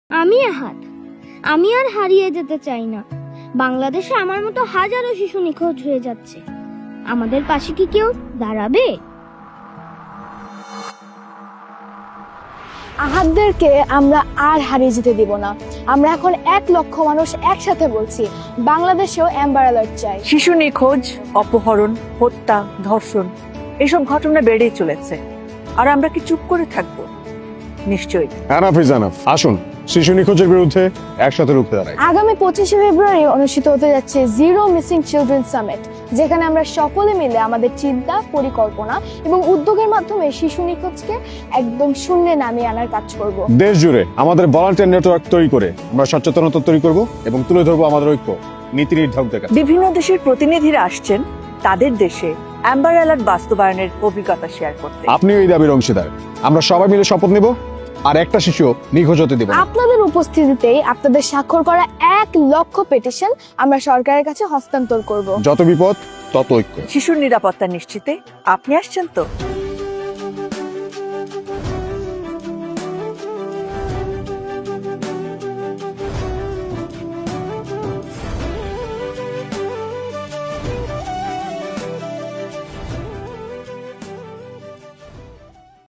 আমি আহাদ, আমি আর হারিয়ে যেতে চাই না। বাংলাদেশে আমার মতো হাজারো শিশু নিখোঁজ হয়ে যাচ্ছে। আমাদের পাশে কি কেউ দাঁড়াবে? আহাদদেরকে আমরা আর হারিয়ে যেতে দিব না। আমরা এখন 1 লক্ষ মানুষ একসাথে বলছি, বাংলাদেশেও অ্যাম্বার অ্যালার্ট চাই। শিশু নিখোঁজ, অপহরণ, হত্যা, ধর্ষণ এসব ঘটনা বেড়েই চলেছে। আর আমরা কি চুপ করে থাকবো? নিশ্চয়ই। আসুন শিশু নিখোঁজের বিরুদ্ধে একসাথে রুখে দাঁড়াই। আগামী 25শে ফেব্রুয়ারি অনুষ্ঠিত হতে যাচ্ছে জিরো মিসিং চিলড্রেন সামিট, যেখানে আমরা সকলে মিলে আমাদের চিন্তা, পরিকল্পনা এবং উদ্যোগের মাধ্যমে শিশু নিখোঁজকে একদম শূন্যে নামিয়ে আনার কাজ করব। দেশ জুড়ে আমাদের ভলান্টিয়ার নেটওয়ার্ক তৈরি করে আমরা সচেতনতা তৈরি করব এবং তুলে ধরবো আমাদের ঐক্য নীতি নির্ধারকদের কাছে। বিভিন্ন দেশের প্রতিনিধিরা আসছেন তাদের দেশে অ্যাম্বার অ্যালার্ট বাস্তবায়নের অভিজ্ঞতা শেয়ার করতে। আপনিও এই দাবির অংশীদার। আমরা সবাই মিলে শপথ নেব আর একটা শিশু নিখোঁজ হতে দেব না। আপনাদের উপস্থিতিতেই আপনাদের স্বাক্ষর করা 1 লক্ষ পিটিশন আমরা সরকারের কাছে হস্তান্তর করব। যত বিপদ তত ঐক্য। শিশুর নিরাপত্তা নিশ্চিতে আপনি আসছেন তো?